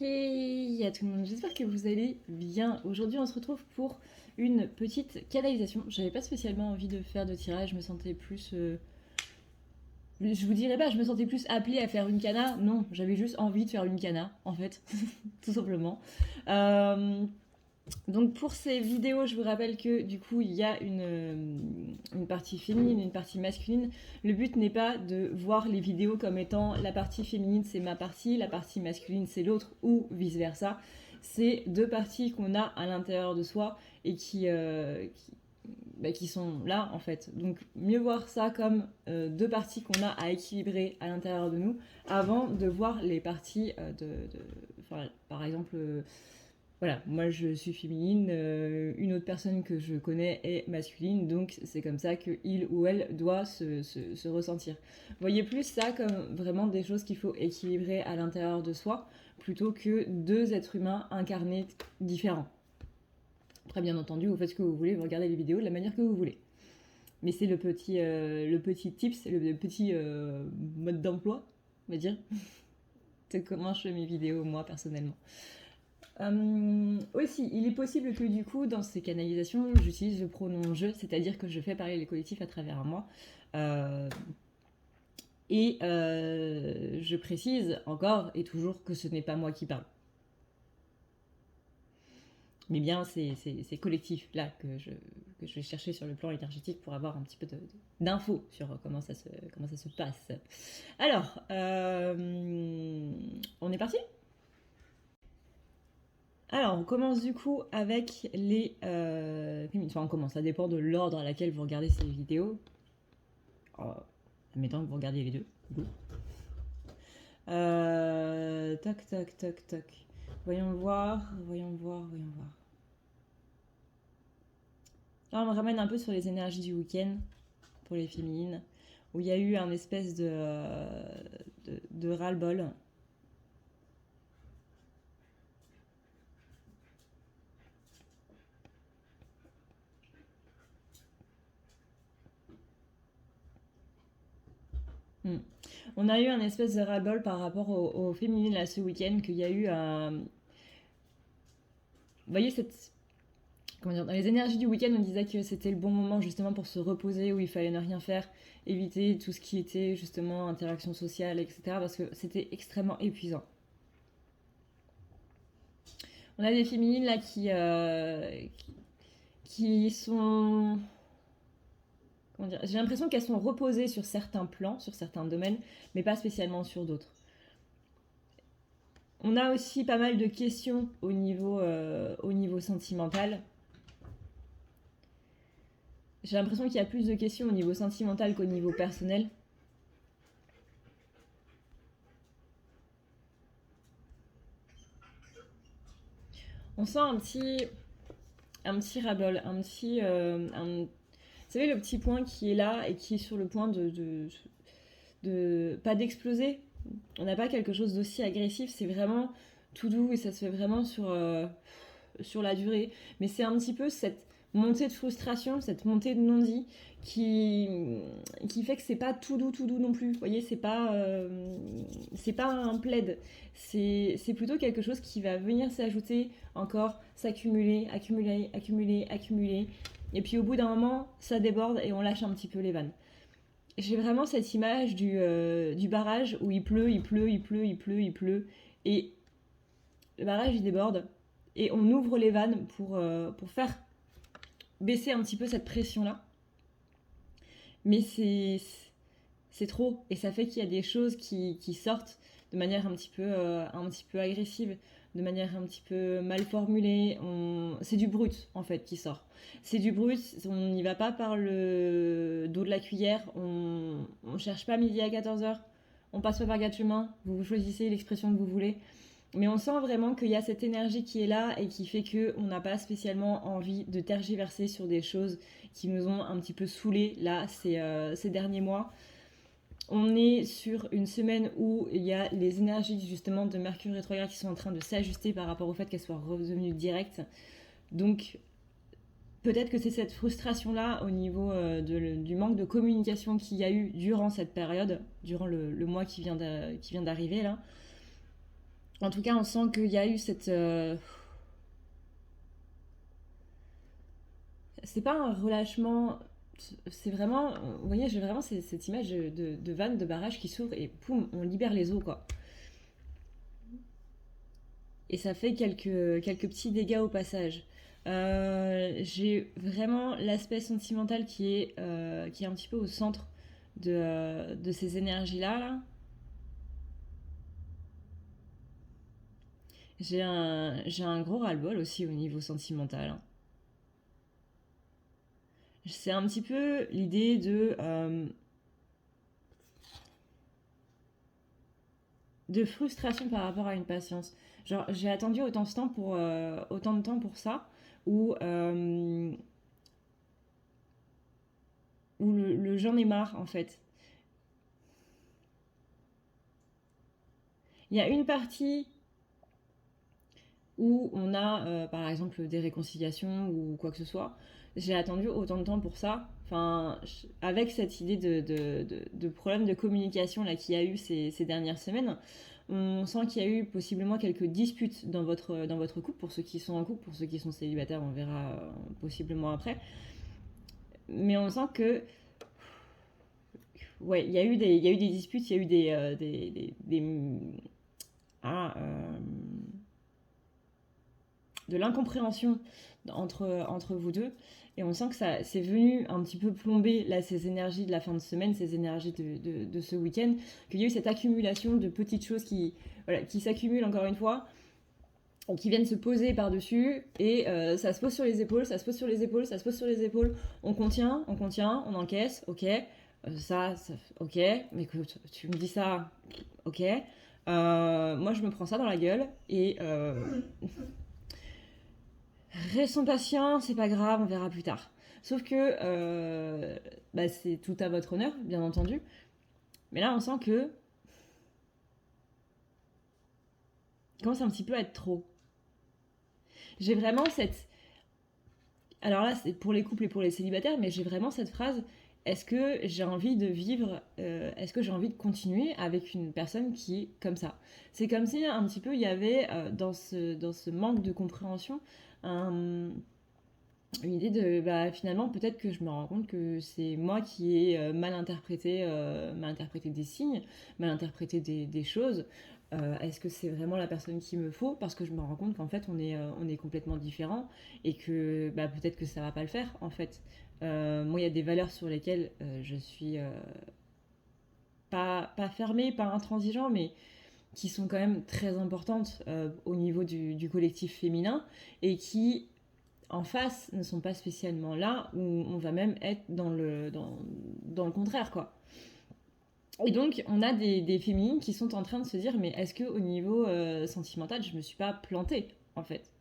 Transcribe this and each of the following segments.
Hey à tout le monde, j'espère que vous allez bien. Aujourd'hui on se retrouve pour une petite canalisation. J'avais pas spécialement envie de faire de tirage, je me sentais plus... Je vous dirais pas, je me sentais plus appelée à faire une cana. Non, j'avais juste envie de faire une cana, en fait, tout simplement. Euh, donc pour ces vidéos, je vous rappelle que du coup il y a une partie féminine, une partie masculine. Le but n'est pas de voir les vidéos comme étant la partie féminine c'est ma partie, la partie masculine c'est l'autre ou vice versa. C'est deux parties qu'on a à l'intérieur de soi et qui sont là en fait. Donc mieux voir ça comme deux parties qu'on a à équilibrer à l'intérieur de nous avant de voir les parties par exemple voilà, moi je suis féminine, une autre personne que je connais est masculine, donc c'est comme ça que il ou elle doit se ressentir. Voyez plus ça comme vraiment des choses qu'il faut équilibrer à l'intérieur de soi, plutôt que deux êtres humains incarnés différents. Après bien entendu, vous faites ce que vous voulez, vous regardez les vidéos de la manière que vous voulez. Mais c'est le petit tips, le petit mode d'emploi, on va dire. C'est comment je fais mes vidéos moi personnellement. Aussi, il est possible que du coup, dans ces canalisations, j'utilise le pronom je, c'est-à-dire que je fais parler les collectifs à travers moi. Euh, je précise encore et toujours que ce n'est pas moi qui parle. Mais bien ces collectifs-là que je vais chercher sur le plan énergétique pour avoir un petit peu d'infos sur comment ça se passe. Alors, on est parti ? Alors, on commence du coup avec les féminines. Enfin, on commence, ça dépend de l'ordre à laquelle vous regardez ces vidéos. Admettons que vous regardiez les deux. Toc, toc, toc, toc. Voyons voir. Là, on me ramène un peu sur les énergies du week-end pour les féminines, où il y a eu un espèce de ras-le-bol. On a eu un espèce de ras-le-bol par rapport aux féminines là ce week-end, qu'il y a eu un... Vous voyez cette... Comment dire, dans les énergies du week-end, on disait que c'était le bon moment justement pour se reposer, où il fallait ne rien faire, éviter tout ce qui était justement interaction sociale, etc. Parce que c'était extrêmement épuisant. On a des féminines là qui sont... Comment dire, j'ai l'impression qu'elles sont reposées sur certains plans, sur certains domaines, mais pas spécialement sur d'autres. On a aussi pas mal de questions au niveau sentimental. J'ai l'impression qu'il y a plus de questions au niveau sentimental qu'au niveau personnel. On sent un petit ras-bol, vous savez, le petit point qui est là et qui est sur le point de pas d'exploser. On n'a pas quelque chose d'aussi agressif, c'est vraiment tout doux et ça se fait vraiment sur la durée. Mais c'est un petit peu cette montée de frustration, cette montée de non-dit qui fait que c'est pas tout doux non plus. Vous voyez, c'est pas un plaid. C'est plutôt quelque chose qui va venir s'ajouter encore, s'accumuler, accumuler. Et puis au bout d'un moment, ça déborde et on lâche un petit peu les vannes. J'ai vraiment cette image du barrage où il pleut. Et le barrage, il déborde. Et on ouvre les vannes pour faire baisser un petit peu cette pression-là. Mais c'est trop. Et ça fait qu'il y a des choses qui sortent de manière un petit peu agressive, de manière un petit peu mal formulée. C'est du brut, en fait, qui sort. C'est du brut, on n'y va pas par le dos de la cuillère, on cherche pas midi à 14h, on passe pas par quatre chemins, vous choisissez l'expression que vous voulez. Mais on sent vraiment qu'il y a cette énergie qui est là et qui fait qu'on n'a pas spécialement envie de tergiverser sur des choses qui nous ont un petit peu saoulés là ces derniers mois. On est sur une semaine où il y a les énergies justement de Mercure rétrograde qui sont en train de s'ajuster par rapport au fait qu'elles soient revenues directes. Donc peut-être que c'est cette frustration-là au niveau du manque de communication qu'il y a eu durant cette période, durant le mois qui vient d'arriver là, En tout cas, on sent qu'il y a eu cette... c'est pas un relâchement, c'est vraiment... Vous voyez, j'ai vraiment cette image de vanne, de barrage qui s'ouvre et poum, on libère les eaux, quoi. Et ça fait quelques petits dégâts au passage. J'ai vraiment l'aspect sentimental qui est un petit peu au centre de ces énergies-là. Là. J'ai un gros ras-le-bol aussi au niveau sentimental. Hein. C'est un petit peu l'idée de frustration par rapport à une patience. Genre, j'ai attendu autant de temps pour ça, où, où le j'en ai marre, en fait. Il y a une partie où on a, par exemple, des réconciliations ou quoi que ce soit. J'ai attendu autant de temps pour ça. Enfin, avec cette idée de problème de communication là qu'il y a eu ces dernières semaines, on sent qu'il y a eu possiblement quelques disputes dans votre couple. Pour ceux qui sont en couple, pour ceux qui sont célibataires, on verra possiblement après. Mais on sent que, ouais, il y a eu des disputes, il y a eu ah, de l'incompréhension entre vous deux. Et on sent que ça c'est venu un petit peu plomber là, ces énergies de la fin de semaine, ces énergies de ce week-end, qu'il y a eu cette accumulation de petites choses qui s'accumulent encore une fois, qui viennent se poser par-dessus, et ça se pose sur les épaules, ça se pose sur les épaules, ça se pose sur les épaules, on contient, on encaisse, ok, ok, mais écoute, tu me dis ça, ok, moi je me prends ça dans la gueule, et restons patients, c'est pas grave, on verra plus tard. Sauf que c'est tout à votre honneur, bien entendu. Mais là, on sent que commence un petit peu à être trop. J'ai vraiment cette... Alors là, c'est pour les couples et pour les célibataires, mais j'ai vraiment cette phrase, est-ce que j'ai envie de vivre, est-ce que j'ai envie de continuer avec une personne qui est comme ça? C'est comme si un petit peu il y avait dans ce manque de compréhension une idée de finalement peut-être que je me rends compte que c'est moi qui ai mal interprété des signes, mal interprété des choses. Est-ce que c'est vraiment la personne qu'il me faut? Parce que je me rends compte qu'en fait on est complètement différents et que peut-être que ça va pas le faire en fait. Moi il y a des valeurs sur lesquelles je suis pas fermée, pas intransigeant, mais qui sont quand même très importantes au niveau du collectif féminin et qui en face ne sont pas spécialement là, où on va même être dans le contraire, quoi. Et donc, on a des féminines qui sont en train de se dire, mais est-ce qu'au niveau sentimental, je me suis pas plantée, en fait?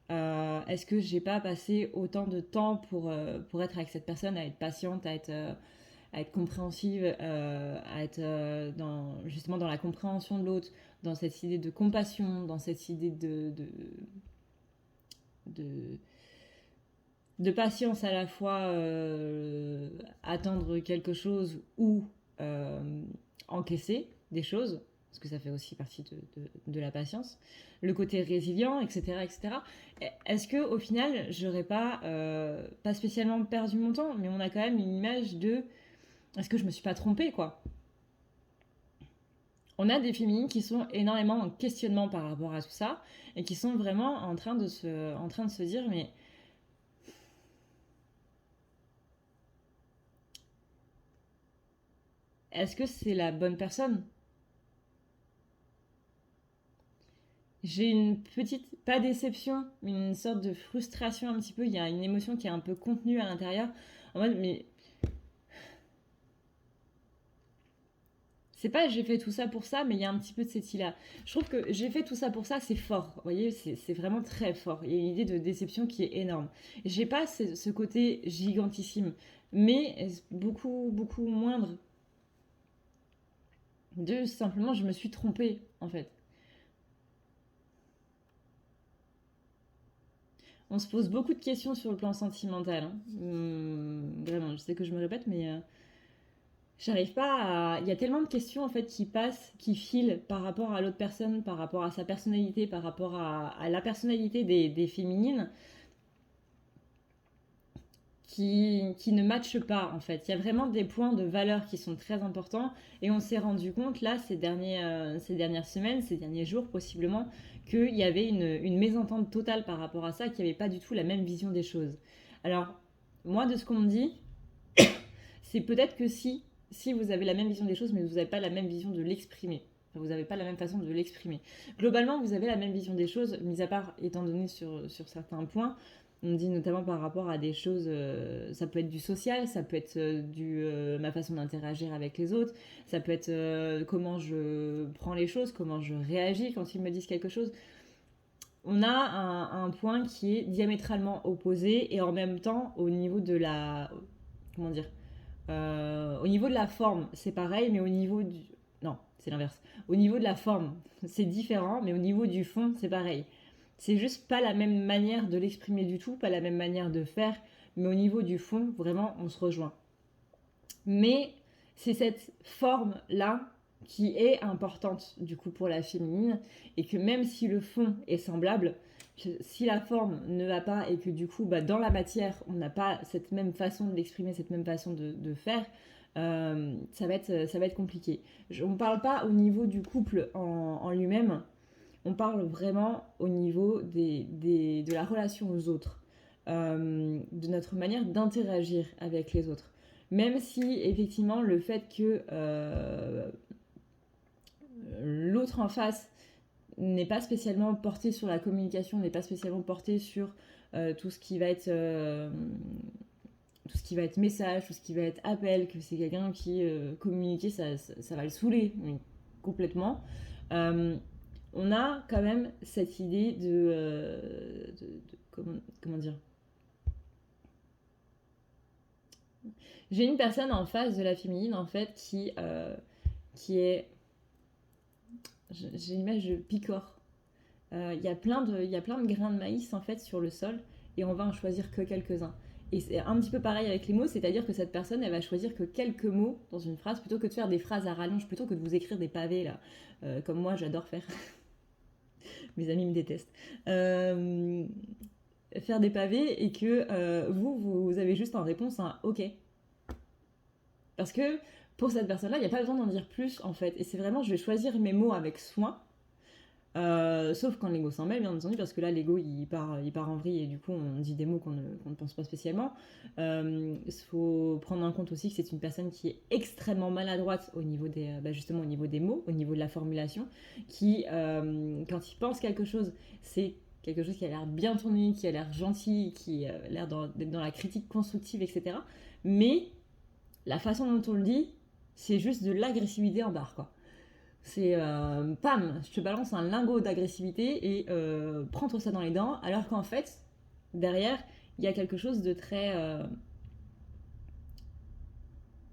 Est-ce que j'ai pas passé autant de temps pour être avec cette personne, à être patiente, à être compréhensive, à être justement dans la compréhension de l'autre, dans cette idée de compassion, dans cette idée de, de patience à la fois, attendre quelque chose ou encaisser des choses, parce que ça fait aussi partie de la patience, le côté résilient, etc. etc. Est-ce que au final, j'aurais pas spécialement perdu mon temps, mais on a quand même une image de est-ce que je me suis pas trompée, quoi? On a des féminines qui sont énormément en questionnement par rapport à tout ça et qui sont vraiment en train de se dire mais est-ce que c'est la bonne personne? J'ai une petite, pas déception, mais une sorte de frustration un petit peu. Il y a une émotion qui est un peu contenue à l'intérieur. En mode, mais c'est pas j'ai fait tout ça pour ça, mais il y a un petit peu de cette île-là. Je trouve que j'ai fait tout ça pour ça, c'est fort. Vous voyez, c'est vraiment très fort. Il y a une idée de déception qui est énorme. J'ai pas ce côté gigantissime, mais beaucoup, beaucoup moindre de simplement je me suis trompée, en fait. On se pose beaucoup de questions sur le plan sentimental. Hein. Vraiment, je sais que je me répète, mais J'arrive pas à... Il y a tellement de questions en fait qui passent, qui filent par rapport à l'autre personne, par rapport à sa personnalité, par rapport à la personnalité des féminines, qui ne matchent pas en fait. Il y a vraiment des points de valeur qui sont très importants et on s'est rendu compte là ces dernières semaines, ces derniers jours possiblement, qu'il y avait une mésentente totale par rapport à ça, qu'il n'y avait pas du tout la même vision des choses. Alors, moi de ce qu'on me dit, c'est peut-être que si vous avez la même vision des choses, mais vous n'avez pas la même vision de l'exprimer. Enfin, vous n'avez pas la même façon de l'exprimer. Globalement, vous avez la même vision des choses, mis à part étant donné sur certains points. On dit notamment par rapport à des choses, ça peut être du social, ça peut être ma façon d'interagir avec les autres, ça peut être comment je prends les choses, comment je réagis quand ils me disent quelque chose. On a un point qui est diamétralement opposé et en même temps au niveau de la... Comment dire, au niveau de la forme, c'est pareil, mais au niveau du... Non, c'est l'inverse. Au niveau de la forme, c'est différent, mais au niveau du fond, c'est pareil. C'est juste pas la même manière de l'exprimer du tout, pas la même manière de faire, mais au niveau du fond, vraiment, on se rejoint. Mais c'est cette forme-là qui est importante, du coup, pour la féminine, et que même si le fond est semblable, si la forme ne va pas et que du coup, dans la matière, on n'a pas cette même façon de l'exprimer, cette même façon de faire, ça va être compliqué. On ne parle pas au niveau du couple en lui-même, on parle vraiment au niveau de la relation aux autres, de notre manière d'interagir avec les autres. Même si, effectivement, le fait que l'autre en face n'est pas spécialement porté sur la communication, n'est pas spécialement porté sur tout ce qui va être tout ce qui va être message, tout ce qui va être appel, que c'est quelqu'un qui communiquer, ça va le saouler complètement. On a quand même cette idée comment dire. J'ai une personne en face de la féminine en fait qui est, j'ai l'image de Picor. Il y a plein de grains de maïs en fait sur le sol et on va en choisir que quelques-uns. Et c'est un petit peu pareil avec les mots, c'est-à-dire que cette personne, elle va choisir que quelques mots dans une phrase, plutôt que de faire des phrases à rallonge, plutôt que de vous écrire des pavés, là, comme moi j'adore faire. Mes amis me détestent. Faire des pavés et que vous avez juste en réponse un OK. Parce que pour cette personne-là, il n'y a pas besoin d'en dire plus, en fait. Et c'est vraiment, je vais choisir mes mots avec soin. Sauf quand l'ego s'en mêle, bien entendu, parce que là, l'ego, il part en vrille et du coup, on dit des mots qu'on ne pense pas spécialement. Il faut prendre en compte aussi que c'est une personne qui est extrêmement maladroite au niveau justement au niveau des mots, au niveau de la formulation, qui, quand il pense quelque chose, c'est quelque chose qui a l'air bien tourné, qui a l'air gentil, qui a l'air d'être dans la critique constructive, etc. Mais la façon dont on le dit, c'est juste de l'agressivité en barre, quoi. C'est pam, je te balance un lingot d'agressivité et prends-toi ça dans les dents, alors qu'en fait, derrière, il y a quelque chose de très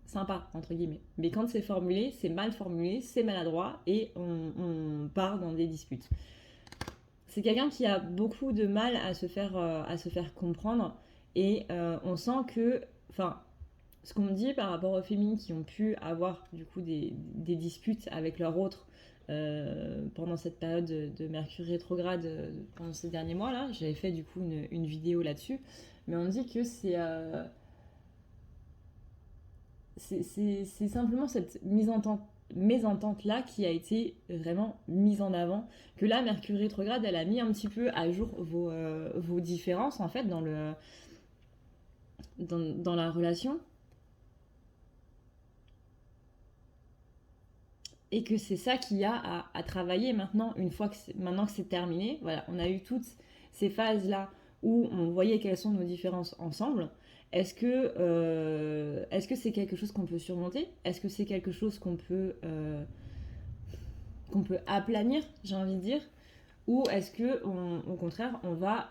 sympa, entre guillemets. Mais quand c'est formulé, c'est mal formulé, c'est maladroit et on part dans des disputes. C'est quelqu'un qui a beaucoup de mal à se faire comprendre et on sent que, enfin, ce qu'on me dit par rapport aux féminines qui ont pu avoir du coup des disputes avec leur autre pendant cette période de Mercure rétrograde pendant ces derniers mois là, j'avais fait du coup une vidéo là-dessus, mais on me dit que c'est simplement cette mésentente là qui a été vraiment mise en avant, que là Mercure rétrograde elle a mis un petit peu à jour vos différences en fait dans la relation. Et que c'est ça qu'il y a à travailler maintenant, maintenant que c'est terminé. Voilà, on a eu toutes ces phases-là où on voyait quelles sont nos différences ensemble. Est-ce que c'est quelque chose qu'on peut surmonter? Est-ce que c'est quelque chose qu'on peut aplanir, j'ai envie de dire? Ou est-ce que, au contraire, on va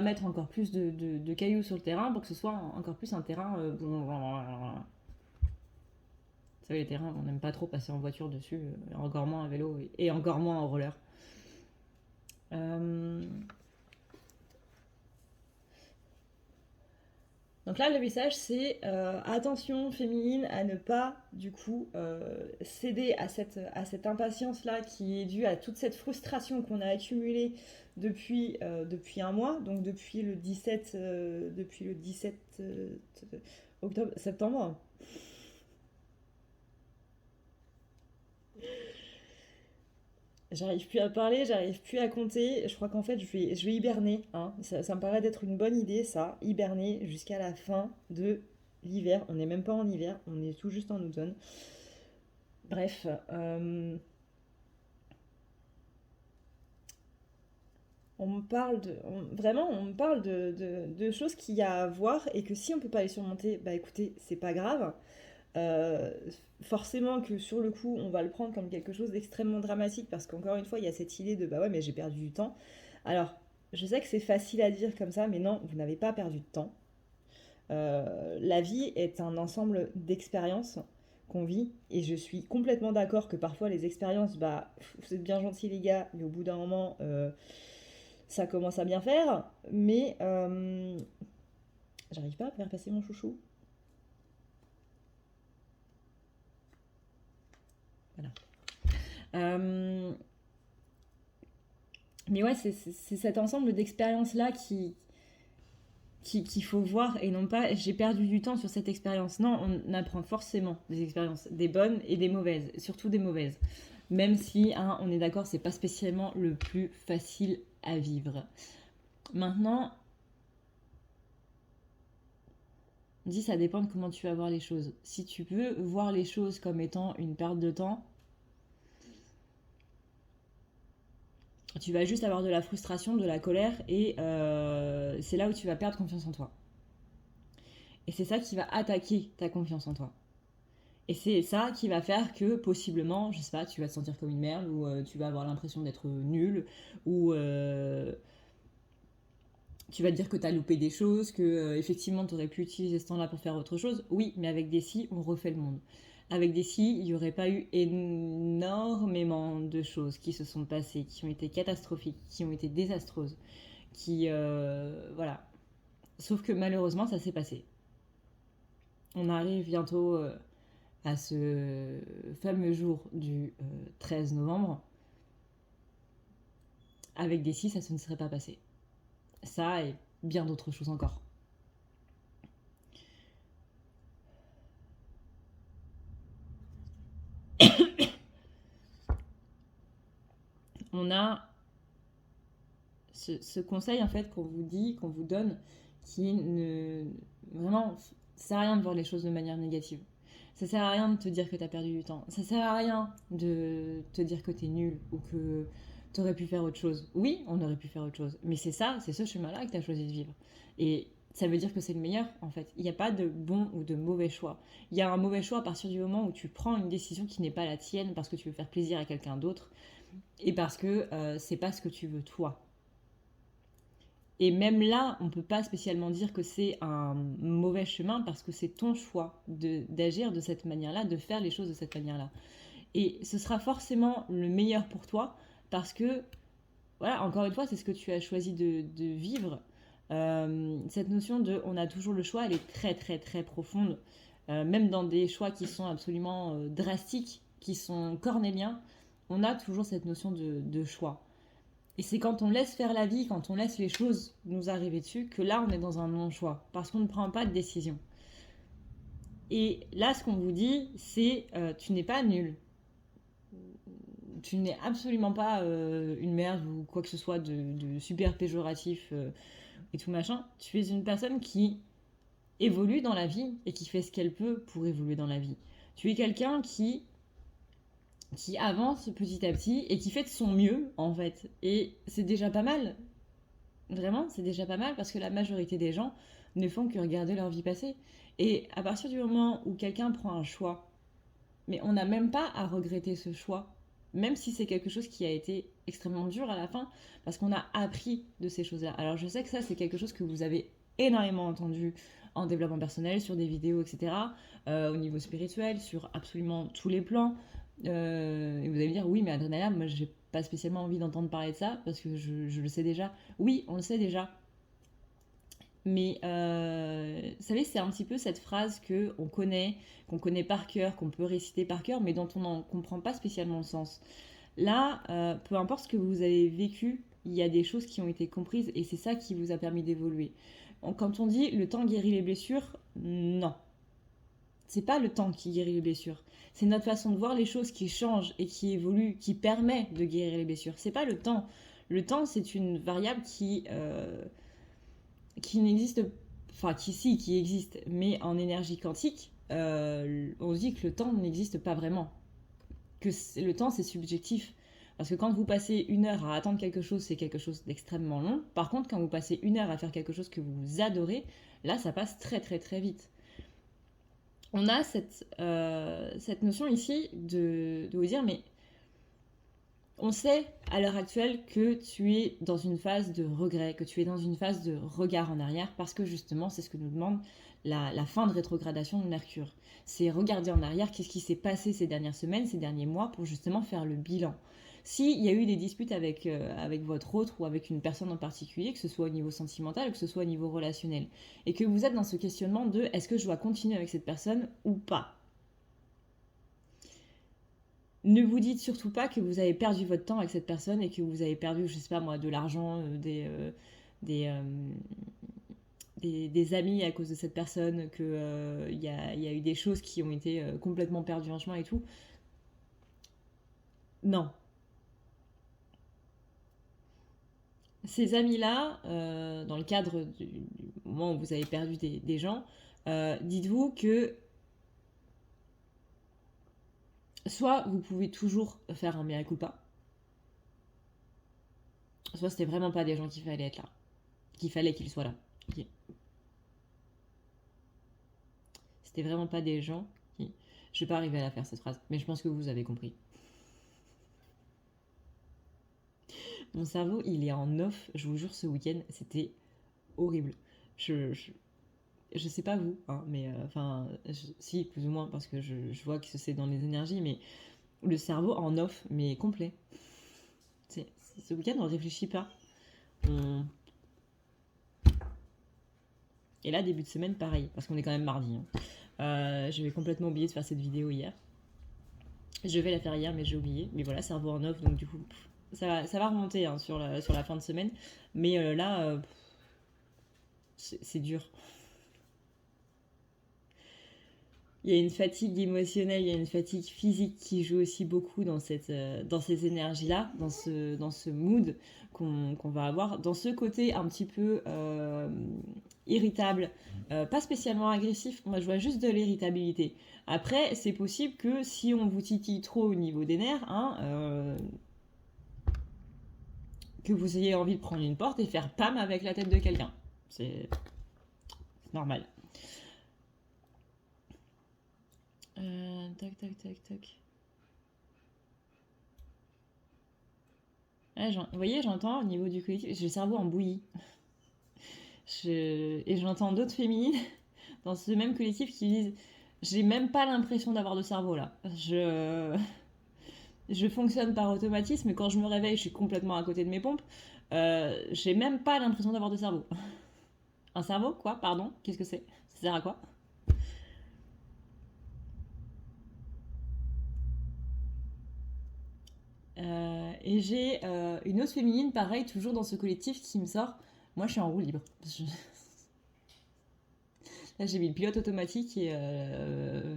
mettre encore plus de cailloux sur le terrain pour que ce soit encore plus un terrain vous savez, les terrains, on n'aime pas trop passer en voiture dessus, encore moins en vélo et encore moins en roller. Euh, Donc là, le message, c'est attention féminine à ne pas, du coup, céder à cette impatience-là qui est due à toute cette frustration qu'on a accumulée depuis un mois, donc depuis le 17 octobre, septembre. J'arrive plus à parler, j'arrive plus à compter. Je crois qu'en fait, je vais hiberner. Hein. Ça me paraît d'être une bonne idée, ça. Hiberner jusqu'à la fin de l'hiver. On n'est même pas en hiver, on est tout juste en automne. Bref, on me parle vraiment, on me parle de choses qu'il y a à voir et que si on peut pas les surmonter, bah écoutez, c'est pas grave. Euh, Forcément que sur le coup, on va le prendre comme quelque chose d'extrêmement dramatique parce qu'encore une fois, il y a cette idée de bah ouais, mais j'ai perdu du temps. Alors, je sais que c'est facile à dire comme ça, mais non, vous n'avez pas perdu de temps. La vie est un ensemble d'expériences qu'on vit et je suis complètement d'accord que parfois les expériences, bah, vous êtes bien gentils les gars, mais au bout d'un moment, ça commence à bien faire. Mais j'arrive pas à faire passer mon chouchou. Voilà. Euh, mais ouais, c'est cet ensemble d'expériences-là qu'il faut voir et non pas j'ai perdu du temps sur cette expérience. Non, on apprend forcément des expériences, des bonnes et des mauvaises, surtout des mauvaises. Même si, hein, on est d'accord, c'est pas spécialement le plus facile à vivre. Maintenant, on dit ça dépend de comment tu vas voir les choses. Si tu peux voir les choses comme étant une perte de temps, tu vas juste avoir de la frustration, de la colère et c'est là où tu vas perdre confiance en toi. Et c'est ça qui va attaquer ta confiance en toi. Et c'est ça qui va faire que possiblement, je sais pas, tu vas te sentir comme une merde ou tu vas avoir l'impression d'être nul ou tu vas te dire que tu as loupé des choses, que effectivement tu aurais pu utiliser ce temps-là pour faire autre chose. Oui, mais avec des si, on refait le monde. Avec des si, il n'y aurait pas eu énormément de choses qui se sont passées, qui ont été catastrophiques, qui ont été désastreuses, qui voilà. Sauf que malheureusement, ça s'est passé. On arrive bientôt à ce fameux jour du 13 novembre. Avec des si, ça ne serait pas passé. Ça et bien d'autres choses encore. On a ce conseil en fait qu'on vous dit, qu'on vous donne, qui ne vraiment ça sert à rien de voir les choses de manière négative. Ça sert à rien de te dire que t'as perdu du temps. Ça sert à rien de te dire que t'es nul ou que t'aurais pu faire autre chose. Oui, on aurait pu faire autre chose, mais c'est ça, c'est ce chemin-là que t'as choisi de vivre. Et ça veut dire que c'est le meilleur en fait. Il n'y a pas de bon ou de mauvais choix. Il y a un mauvais choix à partir du moment où tu prends une décision qui n'est pas la tienne parce que tu veux faire plaisir à quelqu'un d'autre et parce que c'est pas ce que tu veux toi. Et même là, on ne peut pas spécialement dire que c'est un mauvais chemin parce que c'est ton choix d'agir de cette manière-là, de faire les choses de cette manière-là. Et ce sera forcément le meilleur pour toi parce que, voilà, encore une fois, c'est ce que tu as choisi de vivre. Cette notion de on a toujours le choix, elle est très très très profonde. Même dans des choix qui sont absolument drastiques, qui sont cornéliens, on a toujours cette notion de choix. Et c'est quand on laisse faire la vie, quand on laisse les choses nous arriver dessus, que là on est dans un non-choix, parce qu'on ne prend pas de décision. Et là, ce qu'on vous dit, c'est tu n'es pas nul. Tu n'es absolument pas une merde ou quoi que ce soit de super péjoratif et tout machin. Tu es une personne qui évolue dans la vie et qui fait ce qu'elle peut pour évoluer dans la vie. Tu es quelqu'un qui avance petit à petit et qui fait de son mieux en fait. Et c'est déjà pas mal. Vraiment, c'est déjà pas mal parce que la majorité des gens ne font que regarder leur vie passer. Et à partir du moment où quelqu'un prend un choix, mais on n'a même pas à regretter ce choix, même si c'est quelque chose qui a été extrêmement dur à la fin, parce qu'on a appris de ces choses-là. Alors je sais que ça, c'est quelque chose que vous avez énormément entendu en développement personnel, sur des vidéos, etc., au niveau spirituel, sur absolument tous les plans. Et vous allez me dire, oui, mais Adrena, moi, j'ai pas spécialement envie d'entendre parler de ça, parce que je le sais déjà. Oui, on le sait déjà. Mais vous savez, c'est un petit peu cette phrase qu'on connaît par cœur, qu'on peut réciter par cœur, mais dont on n'en comprend pas spécialement le sens. Là, peu importe ce que vous avez vécu, il y a des choses qui ont été comprises et c'est ça qui vous a permis d'évoluer. Quand on dit le temps guérit les blessures, non. C'est pas le temps qui guérit les blessures. C'est notre façon de voir les choses qui change et qui évolue, qui permet de guérir les blessures. C'est pas le temps. Le temps, c'est une variable qui n'existe, enfin qui existe, mais en énergie quantique, on se dit que le temps n'existe pas vraiment, que le temps c'est subjectif. Parce que quand vous passez 1 heure à attendre quelque chose, c'est quelque chose d'extrêmement long. Par contre, quand vous passez 1 heure à faire quelque chose que vous adorez, là, ça passe très très très vite. On a cette notion ici de vous dire, mais on sait à l'heure actuelle que tu es dans une phase de regret, que tu es dans une phase de regard en arrière, parce que justement, c'est ce que nous demande la fin de rétrogradation de Mercure. C'est regarder en arrière qu'est-ce qui s'est passé ces dernières semaines, ces derniers mois, pour justement faire le bilan. S'il y a eu des disputes avec votre autre ou avec une personne en particulier, que ce soit au niveau sentimental ou que ce soit au niveau relationnel, et que vous êtes dans ce questionnement de est-ce que je dois continuer avec cette personne ou pas, ne vous dites surtout pas que vous avez perdu votre temps avec cette personne et que vous avez perdu, je sais pas moi, de l'argent, des, euh, des amis à cause de cette personne, qu'il y a eu des choses qui ont été complètement perdues en chemin et tout. Non. Ces amis-là, dans le cadre du moment où vous avez perdu des gens, dites-vous que soit vous pouvez toujours faire un mea culpa, soit c'était vraiment pas des gens qu'il fallait être là, qu'il fallait qu'ils soient là. Okay. C'était vraiment pas des gens qui... Je vais pas arriver à la faire cette phrase, mais je pense que vous avez compris. Mon cerveau, il est en off, je vous jure, ce week-end, c'était horrible. Je sais pas vous, hein, mais enfin, si, plus ou moins, parce que je vois que c'est dans les énergies, mais le cerveau en off, mais complet. Ce week-end, on réfléchit pas. On... Et là, début de semaine, pareil, parce qu'on est quand même mardi. Hein. J'avais complètement oublié de faire cette vidéo hier. Je vais la faire hier, mais j'ai oublié. Mais voilà, cerveau en off, donc du coup, ça va remonter hein, sur la fin de semaine. Mais là, c'est dur. Il y a une fatigue émotionnelle, il y a une fatigue physique qui joue aussi beaucoup dans ces énergies-là, dans ce mood qu'on va avoir, dans ce côté un petit peu irritable, pas spécialement agressif, moi je vois juste de l'irritabilité. Après, c'est possible que si on vous titille trop au niveau des nerfs, hein, que vous ayez envie de prendre une porte et faire pam avec la tête de quelqu'un. C'est normal. Tac. Ouais, vous voyez, j'entends au niveau du collectif, j'ai le cerveau en bouillie. Et j'entends d'autres féminines dans ce même collectif qui disent j'ai même pas l'impression d'avoir de cerveau là. Je fonctionne par automatisme et quand je me réveille, je suis complètement à côté de mes pompes. J'ai même pas l'impression d'avoir de cerveau. Un cerveau quoi? Pardon? Qu'est-ce que c'est? Ça sert à quoi? Et j'ai une autre féminine, pareil, toujours dans ce collectif, qui me sort moi, je suis en roue libre. Là, j'ai mis le pilote automatique et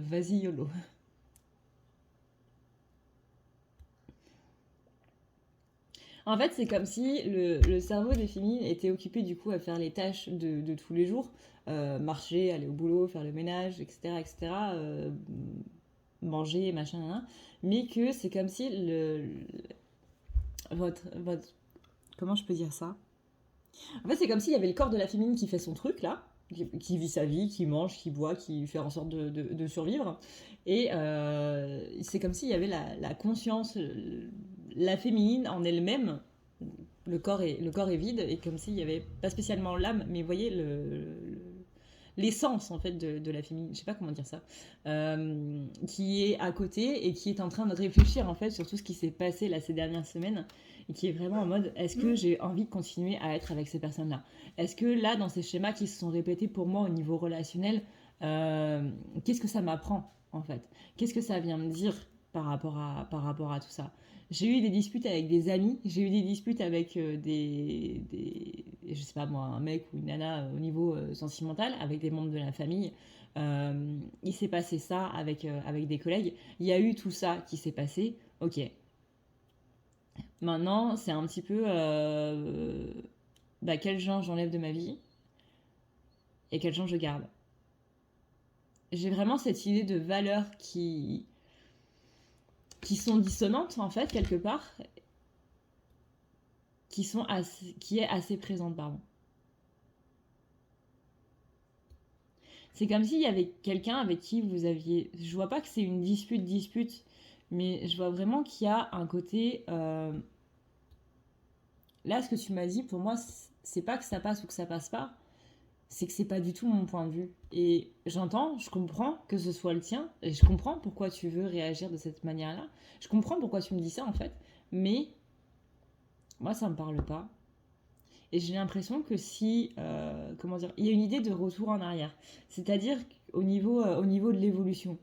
vas-y, YOLO. En fait, c'est comme si le cerveau des féminines était occupé du coup à faire les tâches de tous les jours, marcher, aller au boulot, faire le ménage, etc., manger, machin, mais que c'est comme si votre, comment je peux dire ça? En fait, c'est comme s'il y avait le corps de la féminine qui fait son truc là, qui vit sa vie, qui mange, qui boit, qui fait en sorte de survivre. Et c'est comme s'il y avait la conscience, la féminine en elle-même. Le corps est vide et comme s'il n'y avait pas spécialement l'âme, mais vous voyez l'essence en fait de la féminine, je sais pas comment dire ça, qui est à côté et qui est en train de réfléchir en fait sur tout ce qui s'est passé là ces dernières semaines et qui est vraiment en mode est-ce que j'ai envie de continuer à être avec ces personnes-là? Est-ce que là, dans ces schémas qui se sont répétés pour moi au niveau relationnel, qu'est-ce que ça m'apprend en fait? Qu'est-ce que ça vient me dire par rapport à tout ça? J'ai eu des disputes avec des amis, j'ai eu des disputes avec je sais pas moi, un mec ou une nana au niveau sentimental, avec des membres de la famille. Il s'est passé ça avec des collègues. Il y a eu tout ça qui s'est passé. Ok. Maintenant, c'est un petit peu quel genre j'enlève de ma vie et quel genre je garde. J'ai vraiment cette idée de valeurs qui sont dissonantes en fait quelque part, qui est assez présente, pardon. C'est comme s'il y avait quelqu'un avec qui vous aviez, je vois pas que c'est une dispute, mais je vois vraiment qu'il y a un côté là, ce que tu m'as dit, pour moi, c'est pas que ça passe ou que ça passe pas, c'est que c'est pas du tout mon point de vue. Et j'entends, je comprends que ce soit le tien, et je comprends pourquoi tu veux réagir de cette manière-là. Je comprends pourquoi tu me dis ça, en fait, mais moi, ça me parle pas. Et j'ai l'impression que si, comment dire, il y a une idée de retour en arrière. C'est-à-dire au niveau de l'évolution.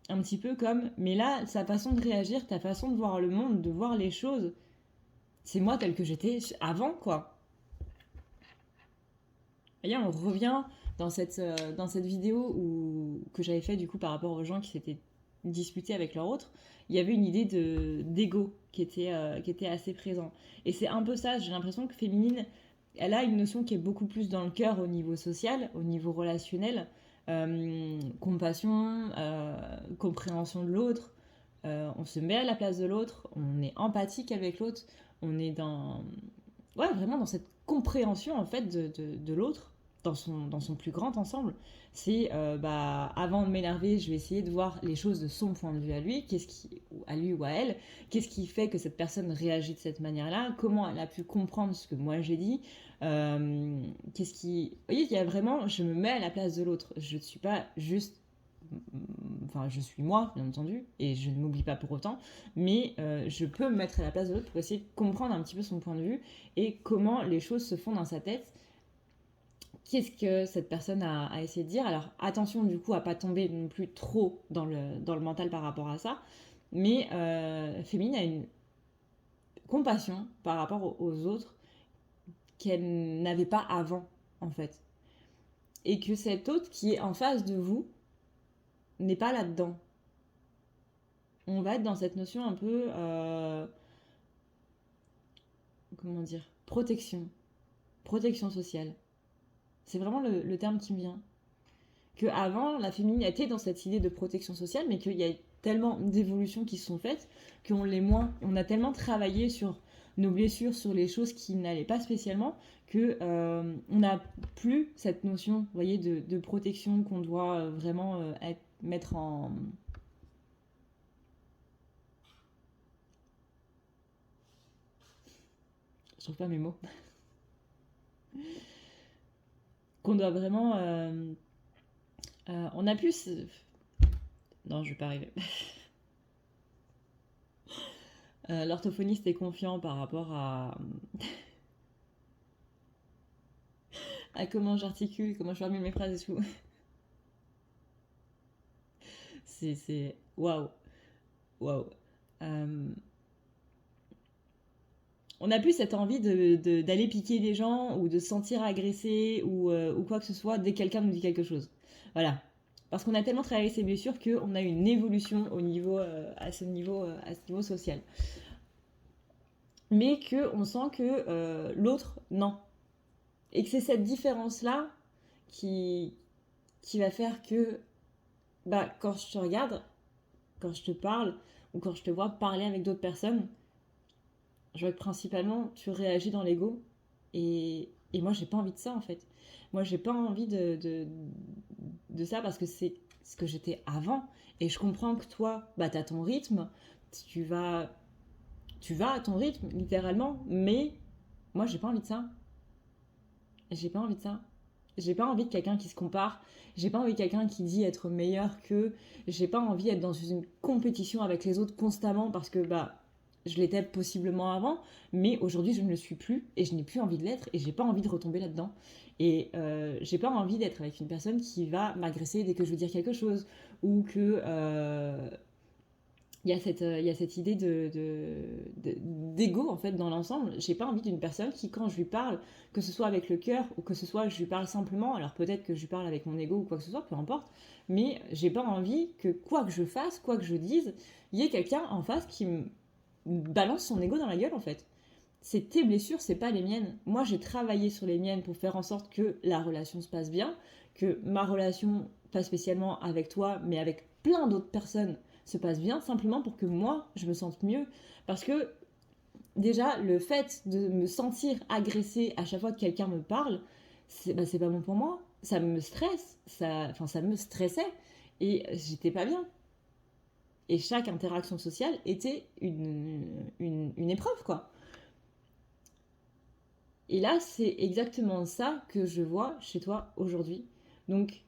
Un petit peu comme, mais là, sa façon de réagir, ta façon de voir le monde, de voir les choses, c'est moi tel que j'étais avant, quoi. Et là, on revient dans cette vidéo que j'avais fait du coup par rapport aux gens qui s'étaient disputés avec leur autre. Il y avait une idée d'ego qui était assez présent. Et c'est un peu ça, j'ai l'impression que féminine, elle a une notion qui est beaucoup plus dans le cœur au niveau social, au niveau relationnel, compassion, compréhension de l'autre. On se met à la place de l'autre, on est empathique avec l'autre, on est ouais, vraiment dans cette compréhension en fait de l'autre dans son plus grand ensemble. C'est avant de m'énerver, je vais essayer de voir les choses de son point de vue à lui, à lui ou à elle, qu'est-ce qui fait que cette personne réagit de cette manière-là, comment elle a pu comprendre ce que moi j'ai dit, qu'est-ce qui... Vous voyez, il y a vraiment, je me mets à la place de l'autre, je ne suis pas juste enfin je suis moi bien entendu et je ne m'oublie pas pour autant, mais je peux me mettre à la place de l'autre pour essayer de comprendre un petit peu son point de vue et comment les choses se font dans sa tête, qu'est-ce que cette personne a essayé de dire. Alors attention du coup à pas tomber non plus trop dans le mental par rapport à ça, mais Féminine a une compassion par rapport aux autres qu'elle n'avait pas avant en fait, et que cet autre qui est en face de vous n'est pas là-dedans. On va être dans cette notion un peu comment dire, protection sociale. C'est vraiment le terme qui me vient. Que avant, la féminine était dans cette idée de protection sociale, mais qu'il y a tellement d'évolutions qui se sont faites qu'on l'est moins. On a tellement travaillé sur nos blessures, sur les choses qui n'allaient pas spécialement, que on n'a plus cette notion, vous voyez, de protection qu'on doit vraiment mettre en... Je trouve pas mes mots. Qu'on doit vraiment... on a plus... Non, je vais pas arriver. L'orthophoniste est confiant par rapport à comment j'articule, comment je formule mes phrases et tout. C'est... Waouh. Waouh. On n'a plus cette envie d'aller piquer des gens ou de se sentir agressé ou quoi que ce soit dès que quelqu'un nous dit quelque chose. Voilà. Parce qu'on a tellement travaillé ces blessures qu'on a une évolution au niveau, à ce niveau social. Mais qu'on sent que l'autre, non. Et que c'est cette différence-là qui va faire que quand je te regarde, quand je te parle ou quand je te vois parler avec d'autres personnes, je vois que principalement tu réagis dans l'ego et moi j'ai pas envie de ça en fait. Moi j'ai pas envie de ça parce que c'est ce que j'étais avant et je comprends que toi t'as ton rythme, tu vas à ton rythme littéralement, mais moi j'ai pas envie de ça. J'ai pas envie de ça. J'ai pas envie de quelqu'un qui se compare. J'ai pas envie de quelqu'un qui dit être meilleur que. J'ai pas envie d'être dans une compétition avec les autres constamment parce que bah je l'étais possiblement avant, mais aujourd'hui je ne le suis plus et je n'ai plus envie de l'être et j'ai pas envie de retomber là-dedans. Et j'ai pas envie d'être avec une personne qui va m'agresser dès que je veux dire quelque chose ou que il y a cette idée d'ego en fait dans l'ensemble. J'ai pas envie d'une personne qui, quand je lui parle, que ce soit avec le cœur ou que ce soit je lui parle simplement, alors peut-être que je lui parle avec mon ego ou quoi que ce soit, peu importe, mais j'ai pas envie que quoi que je fasse, quoi que je dise, il y ait quelqu'un en face qui me balance son ego dans la gueule en fait. C'est tes blessures, c'est pas les miennes. Moi, j'ai travaillé sur les miennes pour faire en sorte que la relation se passe bien, que ma relation, pas spécialement avec toi, mais avec plein d'autres personnes, se passe bien, simplement pour que moi, je me sente mieux. Parce que déjà, le fait de me sentir agressée à chaque fois que quelqu'un me parle, c'est pas bon pour moi. Ça me stresse, ça me stressait et j'étais pas bien. Et chaque interaction sociale était une épreuve, quoi. Et là, c'est exactement ça que je vois chez toi aujourd'hui. Donc,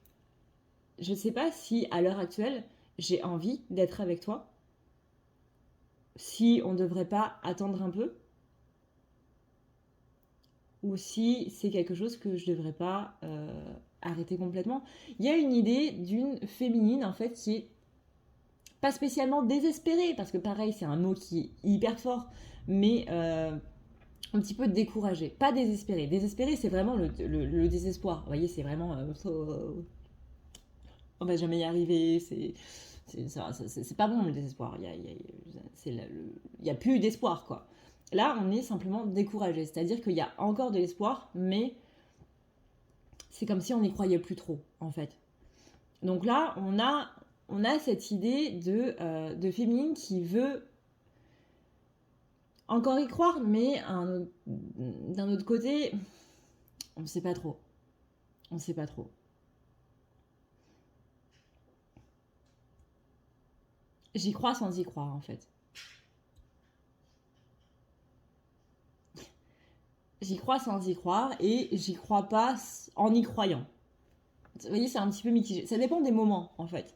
je ne sais pas si à l'heure actuelle, j'ai envie d'être avec toi, si on ne devrait pas attendre un peu, ou si c'est quelque chose que je ne devrais pas arrêter complètement. Il y a une idée d'une féminine, en fait, qui est pas spécialement désespérée, parce que pareil, c'est un mot qui est hyper fort, mais un petit peu découragée. Pas désespérée. Désespérée, c'est vraiment le désespoir. Vous voyez, c'est vraiment... on va jamais y arriver, c'est pas bon le désespoir. Il y a plus d'espoir, quoi. Là, on est simplement découragé. C'est-à-dire qu'il y a encore de l'espoir, mais c'est comme si on n'y croyait plus trop, en fait. Donc là, on a cette idée de féminine qui veut encore y croire, mais d'un autre côté, on ne sait pas trop. On ne sait pas trop. J'y crois sans y croire, en fait. J'y crois sans y croire et j'y crois pas en y croyant. Vous voyez, c'est un petit peu mitigé. Ça dépend des moments, en fait.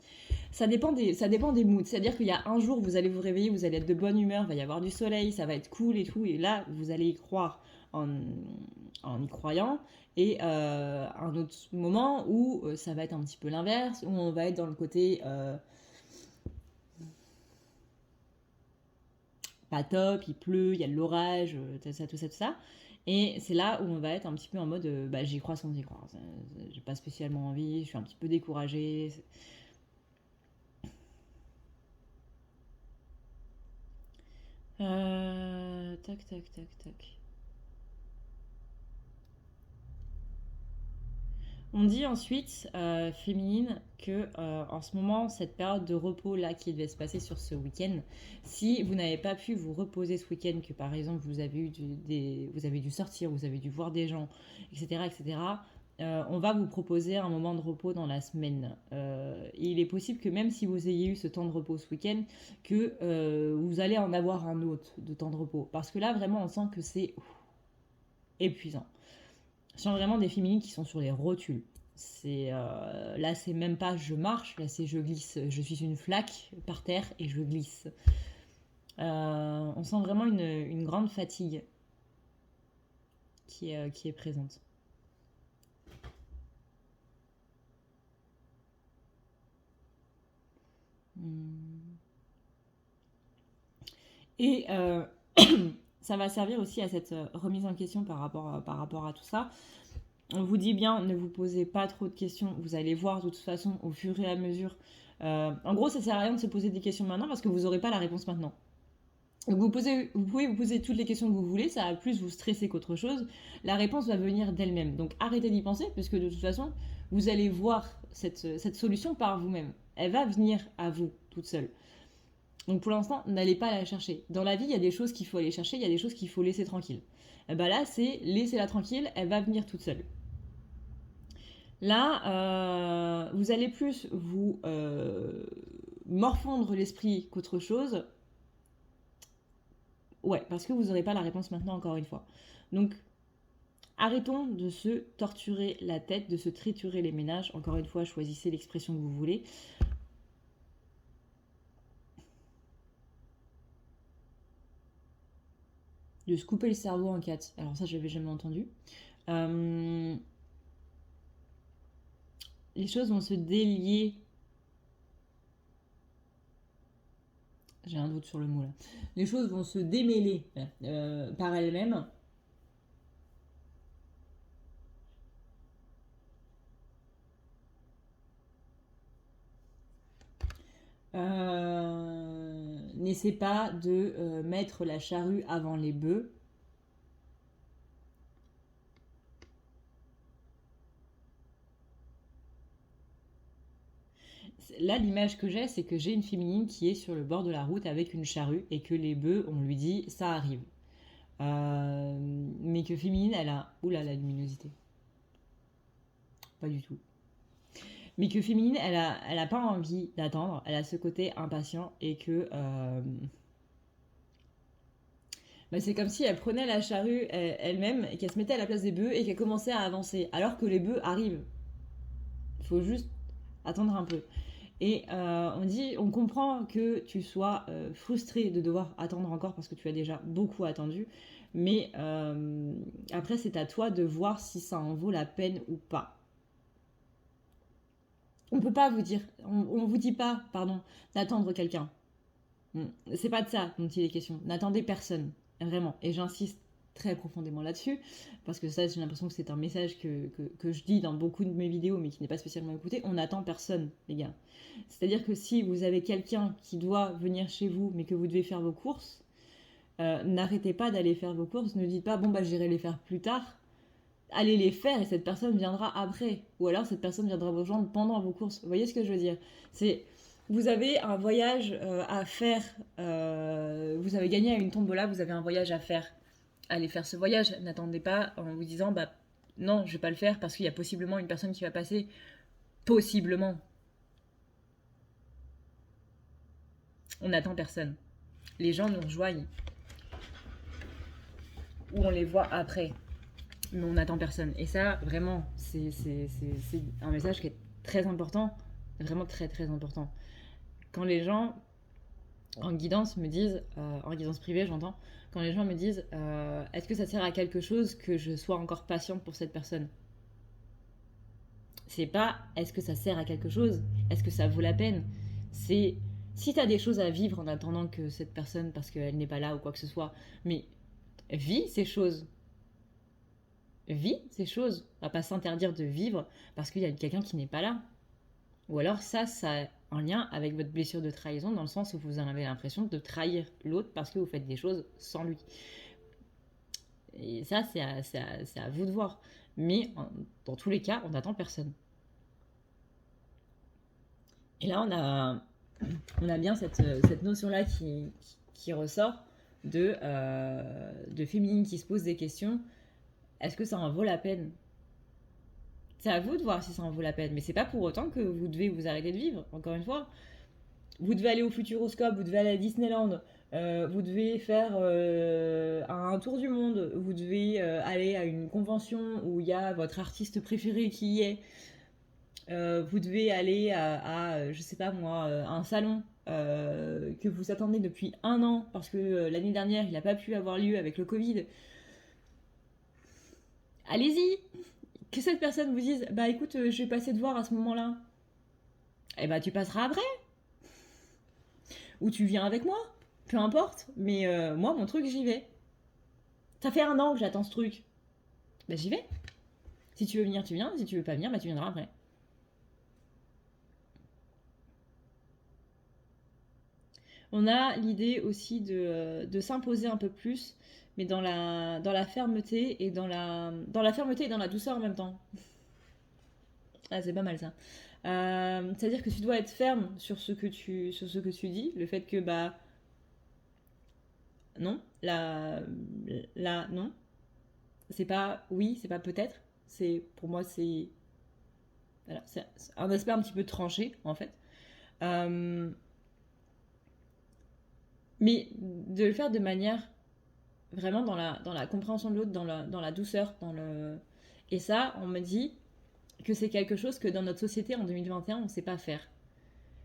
Ça dépend des moods. C'est-à-dire qu'il y a un jour, vous allez vous réveiller, vous allez être de bonne humeur, il va y avoir du soleil, ça va être cool et tout. Et là, vous allez y croire en, en y croyant. Et un autre moment où ça va être un petit peu l'inverse, où on va être dans le côté pas top, il pleut, il y a de l'orage, tout ça, tout ça, tout ça. Et c'est là où on va être un petit peu en mode bah, j'y crois sans y croire. J'ai pas spécialement envie, je suis un petit peu découragée. Tac, tac, tac, tac. On dit ensuite, féminine, que en ce moment, cette période de repos là qui devait se passer sur ce week-end, si vous n'avez pas pu vous reposer ce week-end, que par exemple vous avez eu vous avez dû sortir, vous avez dû voir des gens, etc., etc., on va vous proposer un moment de repos dans la semaine. Et il est possible que même si vous ayez eu ce temps de repos ce week-end, que vous allez en avoir un autre de temps de repos. Parce que là, vraiment, on sent que c'est épuisant. Je sens vraiment des féminines qui sont sur les rotules. Là, c'est même pas je marche, là c'est je glisse. Je suis une flaque par terre et je glisse. On sent vraiment une grande fatigue qui est présente. Et ça va servir aussi à cette remise en question par rapport à tout ça. On vous dit bien, ne vous posez pas trop de questions. Vous allez voir de toute façon au fur et à mesure. En gros, ça sert à rien de se poser des questions maintenant parce que vous n'aurez pas la réponse maintenant. Donc vous pouvez vous poser toutes les questions que vous voulez, ça va plus vous stresser qu'autre chose. La réponse va venir d'elle-même. Donc arrêtez d'y penser, puisque de toute façon, vous allez voir cette solution par vous-même. Elle va venir à vous, toute seule. Donc pour l'instant, n'allez pas la chercher. Dans la vie, il y a des choses qu'il faut aller chercher, il y a des choses qu'il faut laisser tranquilles. Et ben là, c'est laissez-la tranquille, elle va venir toute seule. Là, vous allez plus vous morfondre l'esprit qu'autre chose. Ouais, parce que vous n'aurez pas la réponse maintenant, encore une fois. Donc, Arrêtons de se torturer la tête, de se triturer les ménages. Encore une fois, choisissez l'expression que vous voulez. De se couper le cerveau en quatre. Alors ça, j'avais jamais entendu. Les choses vont se délier. J'ai un doute sur le mot là. Les choses vont se démêler par elles-mêmes. N'essaie pas de mettre la charrue avant les bœufs. Là, l'image que j'ai, c'est que j'ai une féminine qui est sur le bord de la route avec une charrue et que les bœufs, on lui dit ça arrive. Mais que féminine, elle a. Oula, la luminosité. Pas du tout. Mais que féminine, elle a pas envie d'attendre. Elle a ce côté impatient et que. Bah, c'est comme si elle prenait la charrue elle-même et qu'elle se mettait à la place des bœufs et qu'elle commençait à avancer. Alors que les bœufs arrivent. Il faut juste attendre un peu. Et on comprend que tu sois frustré de devoir attendre encore parce que tu as déjà beaucoup attendu. Mais après, c'est à toi de voir si ça en vaut la peine ou pas. On peut pas vous dire, on vous dit pas, pardon, d'attendre quelqu'un. C'est pas de ça dont il est question. N'attendez personne, vraiment. Et j'insiste très profondément là-dessus, parce que ça, j'ai l'impression que c'est un message que je dis dans beaucoup de mes vidéos, mais qui n'est pas spécialement écouté. On n'attend personne, les gars. C'est-à-dire que si vous avez quelqu'un qui doit venir chez vous, mais que vous devez faire vos courses, n'arrêtez pas d'aller faire vos courses. Ne dites pas, bon, bah, j'irai les faire plus tard. Allez les faire et cette personne viendra après. Ou alors cette personne viendra vous rejoindre pendant vos courses. Vous voyez ce que je veux dire? C'est... Vous avez un voyage à faire, vous avez gagné à une tombola, vous avez un voyage à faire. Allez faire ce voyage, n'attendez pas en vous disant bah non, je vais pas le faire parce qu'il y a possiblement une personne qui va passer. Possiblement. On n'attend personne. Les gens nous rejoignent. Ou on les voit après. Mais on n'attend personne. Et ça, vraiment, c'est un message qui est très important. Vraiment très très important. Quand les gens en guidance me disent, en guidance privée j'entends, quand les gens me disent est-ce que ça sert à quelque chose que je sois encore patiente pour cette personne? C'est pas est-ce que ça sert à quelque chose, est-ce que ça vaut la peine? C'est si t'as des choses à vivre en attendant que cette personne, parce qu'elle n'est pas là ou quoi que ce soit, mais vis ces choses. Vis ces choses. On va pas s'interdire de vivre parce qu'il y a quelqu'un qui n'est pas là. Ou alors ça a un lien avec votre blessure de trahison dans le sens où vous en avez l'impression de trahir l'autre parce que vous faites des choses sans lui. Et ça, c'est à vous de voir. Mais dans tous les cas, on n'attend personne. Et là, on a bien cette notion-là qui ressort de féminine qui se pose des questions. Est-ce que ça en vaut la peine? C'est à vous de voir si ça en vaut la peine. Mais c'est pas pour autant que vous devez vous arrêter de vivre, encore une fois. Vous devez aller au Futuroscope, vous devez aller à Disneyland, vous devez faire un tour du monde, vous devez aller à une convention où il y a votre artiste préféré qui y est, vous devez aller à je sais pas moi, un salon que vous attendez depuis 1 an parce que l'année dernière il n'a pas pu avoir lieu avec le Covid. Allez-y! Que cette personne vous dise bah écoute, je vais passer te voir à ce moment-là. Eh bah tu passeras après! Ou tu viens avec moi, peu importe, mais moi, mon truc, j'y vais. Ça fait 1 an que j'attends ce truc. Bah, j'y vais. Si tu veux venir, tu viens. Si tu veux pas venir, bah, tu viendras après. On a l'idée aussi de s'imposer un peu plus, mais dans la fermeté et dans la fermeté et dans la douceur en même temps. Ah, c'est pas mal ça. C'est-à-dire que tu dois être ferme sur ce que tu dis, le fait que bah non, là non, c'est pas oui, c'est pas peut-être, c'est pour moi c'est voilà, c'est un aspect un petit peu tranché en fait. Euh, mais de le faire de manière vraiment dans la compréhension de l'autre, dans la douceur, dans le... Et ça, on me dit que c'est quelque chose que dans notre société en 2021, on ne sait pas faire.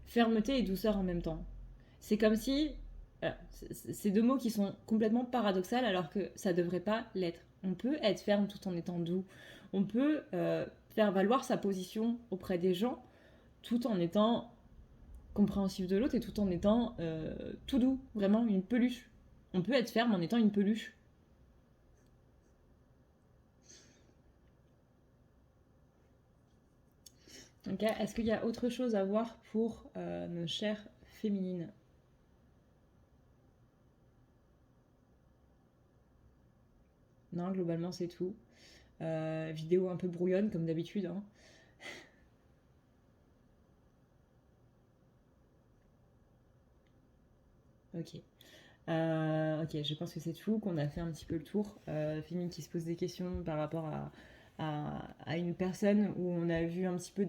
Fermeté et douceur en même temps. C'est comme si... C'est deux mots qui sont complètement paradoxaux alors que ça ne devrait pas l'être. On peut être ferme tout en étant doux. On peut faire valoir sa position auprès des gens tout en étant compréhensif de l'autre et tout en étant tout doux, vraiment une peluche. On peut être ferme en étant une peluche. Ok, est-ce qu'il y a autre chose à voir pour nos chères féminines? Non, globalement c'est tout. Vidéo un peu brouillonne comme d'habitude. Hein. Ok. Ok, je pense que c'est tout, qu'on a fait un petit peu le tour. Féminine qui se pose des questions par rapport à une personne où on a vu un petit peu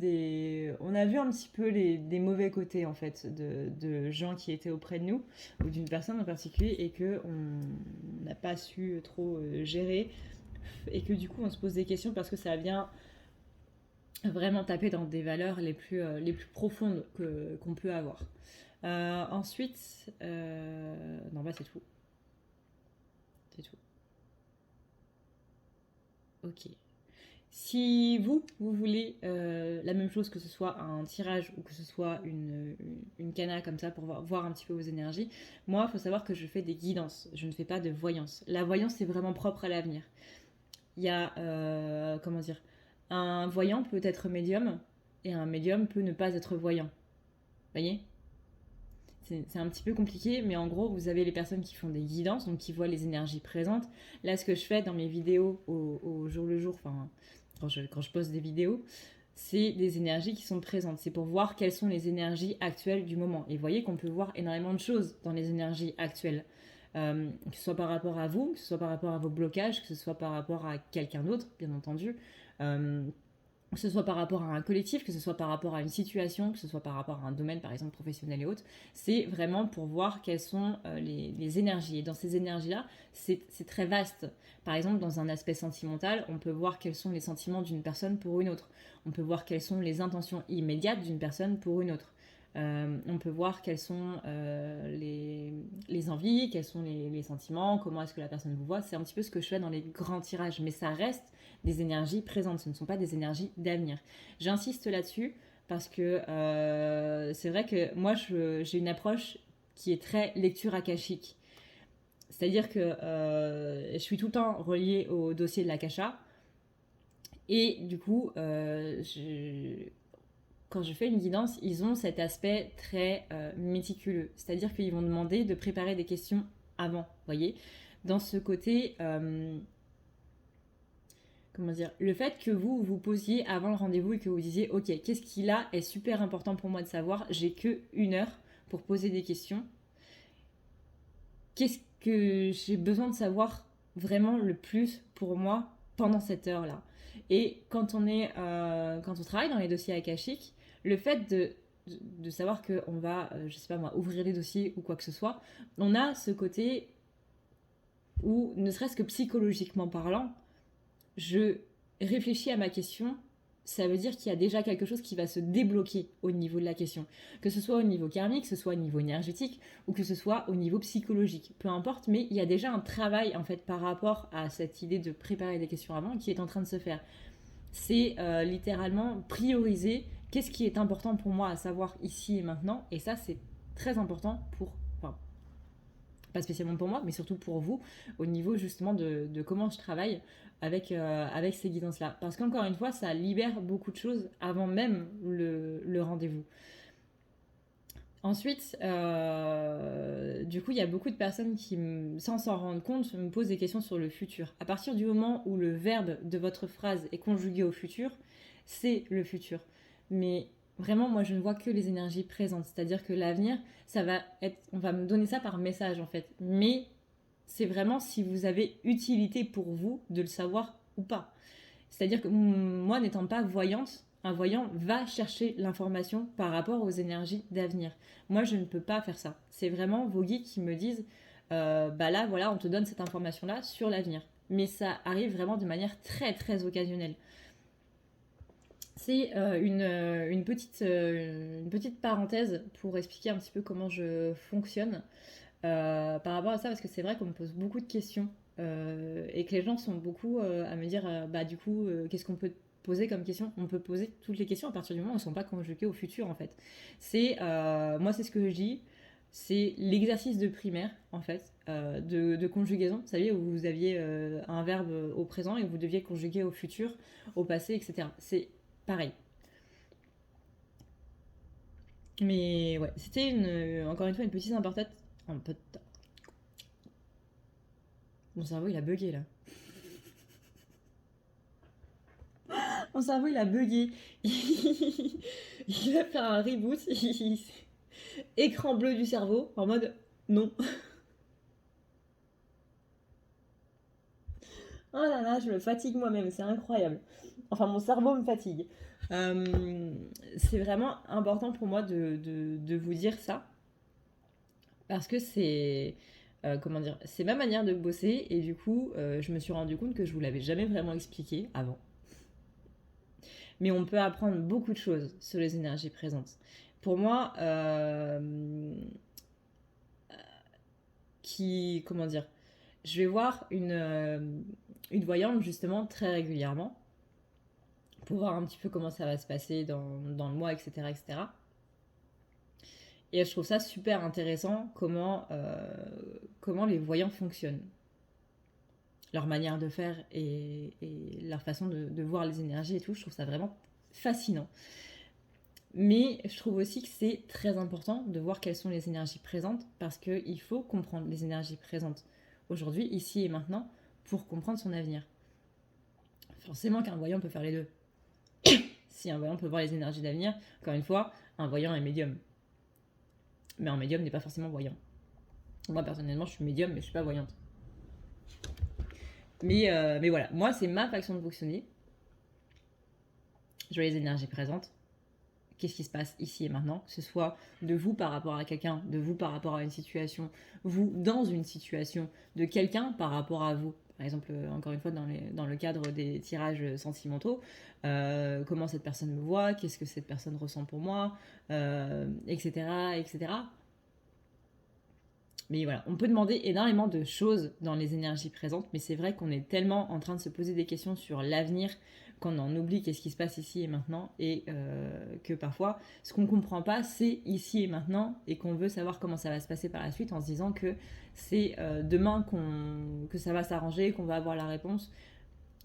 on a vu un petit peu des mauvais côtés en fait de gens qui étaient auprès de nous ou d'une personne en particulier et que on n'a pas su trop gérer et que du coup on se pose des questions parce que ça vient vraiment taper dans des valeurs les plus profondes qu'on peut avoir. Ensuite, non bah c'est tout, c'est tout. Ok. Si vous voulez la même chose, que ce soit un tirage ou que ce soit une cana comme ça pour voir un petit peu vos énergies, moi, il faut savoir que je fais des guidances. Je ne fais pas de voyance. La voyance, c'est vraiment propre à l'avenir. Il y a, comment dire, un voyant peut être médium et un médium peut ne pas être voyant. Vous voyez, c'est un petit peu compliqué, mais en gros, vous avez les personnes qui font des guidances, donc qui voient les énergies présentes. Là, ce que je fais dans mes vidéos au jour le jour, enfin, quand je poste des vidéos, c'est des énergies qui sont présentes. C'est pour voir quelles sont les énergies actuelles du moment. Et vous voyez qu'on peut voir énormément de choses dans les énergies actuelles. Que ce soit par rapport à vous, que ce soit par rapport à vos blocages, que ce soit par rapport à quelqu'un d'autre, bien entendu. Que ce soit par rapport à un collectif, que ce soit par rapport à une situation, que ce soit par rapport à un domaine, par exemple professionnel et autres, c'est vraiment pour voir quelles sont les énergies. Et dans ces énergies-là, c'est très vaste. Par exemple, dans un aspect sentimental, on peut voir quels sont les sentiments d'une personne pour une autre. On peut voir quelles sont les intentions immédiates d'une personne pour une autre. On peut voir quelles sont les envies, quels sont les sentiments, comment est-ce que la personne vous voit. C'est un petit peu ce que je fais dans les grands tirages, mais ça reste des énergies présentes, ce ne sont pas des énergies d'avenir. J'insiste là-dessus parce que c'est vrai que moi j'ai une approche qui est très lecture akashique. C'est-à-dire que je suis tout le temps reliée au dossier de l'akasha et du coup quand je fais une guidance, ils ont cet aspect très méticuleux. C'est-à-dire qu'ils vont demander de préparer des questions avant, vous voyez. Dans ce côté, comment dire, le fait que vous posiez avant le rendez-vous et que vous disiez, ok, qu'est-ce qui là est super important pour moi de savoir, j'ai que 1 heure pour poser des questions. Qu'est-ce que j'ai besoin de savoir vraiment le plus pour moi pendant cette heure-là. Et quand quand on travaille dans les dossiers akashiques, le fait de savoir qu'on va, je sais pas moi, ouvrir les dossiers ou quoi que ce soit, on a ce côté où, ne serait-ce que psychologiquement parlant, je réfléchis à ma question, ça veut dire qu'il y a déjà quelque chose qui va se débloquer au niveau de la question. Que ce soit au niveau karmique, que ce soit au niveau énergétique ou que ce soit au niveau psychologique. Peu importe, mais il y a déjà un travail en fait par rapport à cette idée de préparer des questions avant qui est en train de se faire. C'est littéralement prioriser qu'est-ce qui est important pour moi à savoir ici et maintenant. Et ça, c'est très important pour... Enfin, pas spécialement pour moi, mais surtout pour vous, au niveau justement de comment je travaille avec ces guidances-là. Parce qu'encore une fois, ça libère beaucoup de choses avant même le rendez-vous. Ensuite, du coup, il y a beaucoup de personnes qui, sans s'en rendre compte, me posent des questions sur le futur. À partir du moment où le verbe de votre phrase est conjugué au futur, c'est le futur. Mais vraiment, moi, je ne vois que les énergies présentes. C'est-à-dire que l'avenir, ça va être, on va me donner ça par message en fait. Mais c'est vraiment si vous avez utilité pour vous de le savoir ou pas. C'est-à-dire que moi, n'étant pas voyante, un voyant va chercher l'information par rapport aux énergies d'avenir. Moi, je ne peux pas faire ça. C'est vraiment vos guides qui me disent bah là, voilà, on te donne cette information-là sur l'avenir. Mais ça arrive vraiment de manière très, très occasionnelle. C'est une petite parenthèse pour expliquer un petit peu comment je fonctionne par rapport à ça, parce que c'est vrai qu'on me pose beaucoup de questions et que les gens sont beaucoup à me dire, bah du coup, qu'est-ce qu'on peut poser comme question. On peut poser toutes les questions à partir du moment où elles ne sont pas conjuguées au futur, en fait. Moi, c'est ce que je dis, c'est l'exercice de primaire, en fait, de conjugaison. Vous savez, où vous aviez un verbe au présent et vous deviez le conjuguer au futur, au passé, etc. C'est pareil. Mais ouais, c'était encore une fois une petite importante. Un peu. Mon cerveau il a bugué là. Mon cerveau il a bugué. Il va faire un reboot. Écran bleu du cerveau en mode non. Oh là là, je me fatigue moi-même, c'est incroyable. Enfin, mon cerveau me fatigue. C'est vraiment important pour moi de vous dire ça parce que c'est comment dire, c'est ma manière de bosser et du coup, je me suis rendu compte que je vous l'avais jamais vraiment expliqué avant. Mais on peut apprendre beaucoup de choses sur les énergies présentes. Pour moi, comment dire, je vais voir une voyante justement très régulièrement pour voir un petit peu comment ça va se passer dans le mois, etc., etc. Et je trouve ça super intéressant comment les voyants fonctionnent. Leur manière de faire et leur façon de voir les énergies et tout, je trouve ça vraiment fascinant. Mais je trouve aussi que c'est très important de voir quelles sont les énergies présentes parce qu'il faut comprendre les énergies présentes aujourd'hui, ici et maintenant, pour comprendre son avenir. Forcément qu'un voyant peut faire les deux. Si un voyant peut voir les énergies d'avenir, encore une fois, un voyant est médium. Mais un médium n'est pas forcément voyant. Moi, personnellement, je suis médium, mais je suis pas voyante. Mais voilà, moi, c'est ma façon de fonctionner. Je vois les énergies présentes. Qu'est-ce qui se passe ici et maintenant, que ce soit de vous par rapport à quelqu'un, de vous par rapport à une situation, vous dans une situation, de quelqu'un par rapport à vous. Par exemple, encore une fois, dans le cadre des tirages sentimentaux, comment cette personne me voit, qu'est-ce que cette personne ressent pour moi, etc., etc. Mais voilà, on peut demander énormément de choses dans les énergies présentes, mais c'est vrai qu'on est tellement en train de se poser des questions sur l'avenir qu'on en oublie qu'est-ce qui se passe ici et maintenant, et que parfois, ce qu'on ne comprend pas, c'est ici et maintenant, et qu'on veut savoir comment ça va se passer par la suite en se disant que c'est demain que ça va s'arranger, qu'on va avoir la réponse,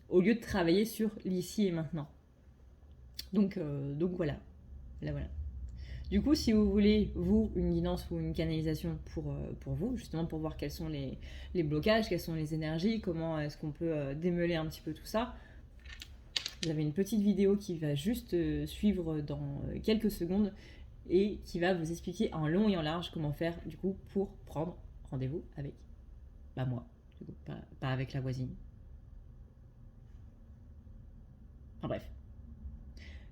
au lieu de travailler sur l'ici et maintenant. Donc voilà. Là, voilà. Du coup, si vous voulez, vous, une guidance ou une canalisation pour vous, justement pour voir quels sont les blocages, quelles sont les énergies, comment est-ce qu'on peut démêler un petit peu tout ça, vous avez une petite vidéo qui va juste suivre dans quelques secondes et qui va vous expliquer en long et en large comment faire, du coup, pour prendre rendez-vous avec moi, du coup, pas avec la voisine. Enfin bref.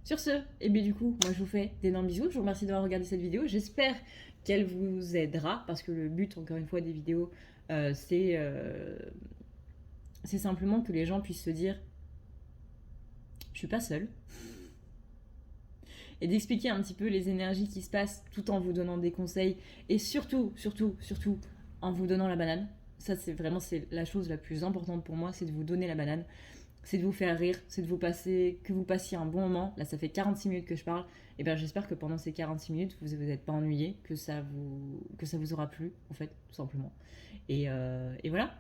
Sur ce, et bien du coup, moi je vous fais d'énormes bisous. Je vous remercie d'avoir regardé cette vidéo. J'espère qu'elle vous aidera parce que le but, encore une fois, des vidéos, c'est simplement que les gens puissent se dire je suis pas seule. Et d'expliquer un petit peu les énergies qui se passent tout en vous donnant des conseils et surtout, surtout, surtout en vous donnant la banane. Ça, c'est la chose la plus importante pour moi, c'est de vous donner la banane. C'est de vous faire rire, c'est de que vous passiez un bon moment. Là, ça fait 46 minutes que je parle. Et bien, j'espère que pendant ces 46 minutes, vous vous êtes pas ennuyé, que ça vous aura plu, en fait, tout simplement. Et voilà.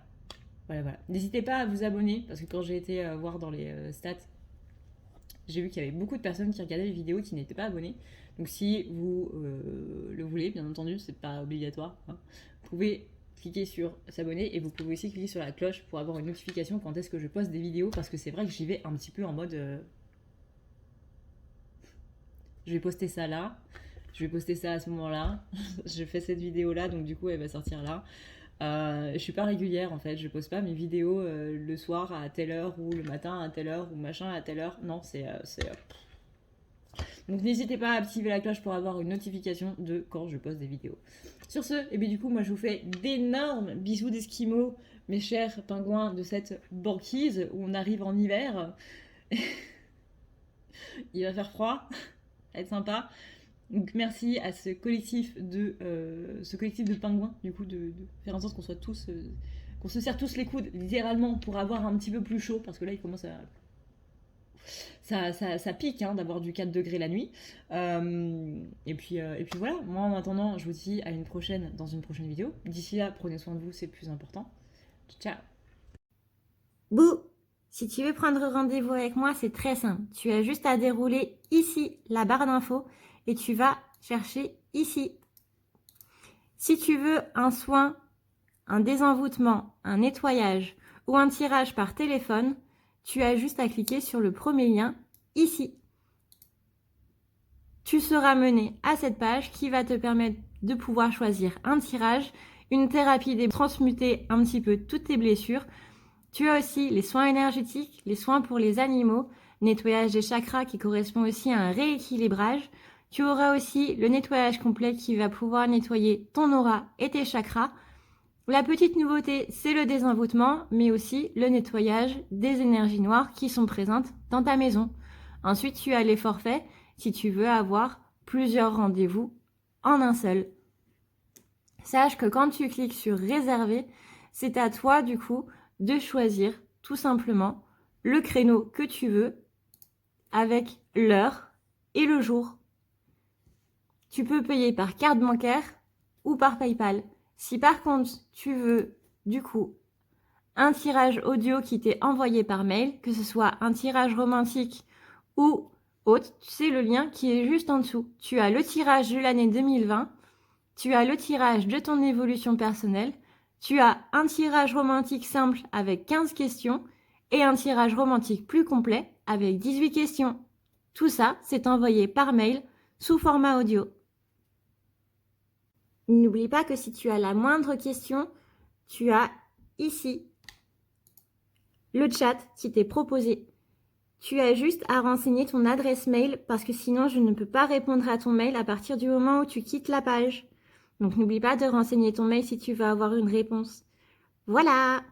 Voilà. N'hésitez pas à vous abonner, parce que quand j'ai été voir dans les stats, j'ai vu qu'il y avait beaucoup de personnes qui regardaient les vidéos qui n'étaient pas abonnées. Donc, si vous le voulez, bien entendu, c'est pas obligatoire. Hein, vous pouvez cliquez sur s'abonner et vous pouvez aussi cliquer sur la cloche pour avoir une notification quand est-ce que je poste des vidéos parce que c'est vrai que j'y vais un petit peu en mode je vais poster ça là, je vais poster ça à ce moment-là, je fais cette vidéo là donc du coup elle va sortir là. Je suis pas régulière en fait, je poste pas mes vidéos le soir à telle heure ou le matin à telle heure ou machin à telle heure. Non, Donc n'hésitez pas à activer la cloche pour avoir une notification de quand je poste des vidéos. Sur ce, et bien du coup, moi je vous fais d'énormes bisous d'esquimaux, mes chers pingouins de cette banquise où on arrive en hiver. Il va faire froid, ça va être sympa. Donc merci à ce collectif de pingouins, du coup, de faire en sorte qu'on soit tous, qu'on se serre tous les coudes, littéralement, pour avoir un petit peu plus chaud, parce que là il commence à ça pique hein, d'avoir du 4 degrés la nuit. Et puis voilà, moi en attendant, je vous dis à une prochaine dans une prochaine vidéo. D'ici là, prenez soin de vous, c'est le plus important. Ciao. Bouh! Si tu veux prendre rendez-vous avec moi, c'est très simple. Tu as juste à dérouler ici la barre d'infos et tu vas chercher ici. Si tu veux un soin, un désenvoûtement, un nettoyage ou un tirage par téléphone, tu as juste à cliquer sur le premier lien ici. Tu seras mené à cette page qui va te permettre de pouvoir choisir un tirage, une thérapie, transmuter un petit peu toutes tes blessures. Tu as aussi les soins énergétiques, les soins pour les animaux, nettoyage des chakras qui correspond aussi à un rééquilibrage. Tu auras aussi le nettoyage complet qui va pouvoir nettoyer ton aura et tes chakras. La petite nouveauté, c'est le désenvoûtement, mais aussi le nettoyage des énergies noires qui sont présentes dans ta maison. Ensuite, tu as les forfaits si tu veux avoir plusieurs rendez-vous en un seul. Sache que quand tu cliques sur réserver, c'est à toi du coup de choisir tout simplement le créneau que tu veux avec l'heure et le jour. Tu peux payer par carte bancaire ou par PayPal. Si par contre tu veux du coup un tirage audio qui t'est envoyé par mail, que ce soit un tirage romantique ou autre, c'est le lien qui est juste en dessous. Tu as le tirage de l'année 2020, tu as le tirage de ton évolution personnelle, tu as un tirage romantique simple avec 15 questions et un tirage romantique plus complet avec 18 questions. Tout ça, c'est envoyé par mail sous format audio. N'oublie pas que si tu as la moindre question, tu as ici le chat qui t'est proposé. Tu as juste à renseigner ton adresse mail parce que sinon je ne peux pas répondre à ton mail à partir du moment où tu quittes la page. Donc n'oublie pas de renseigner ton mail si tu veux avoir une réponse. Voilà!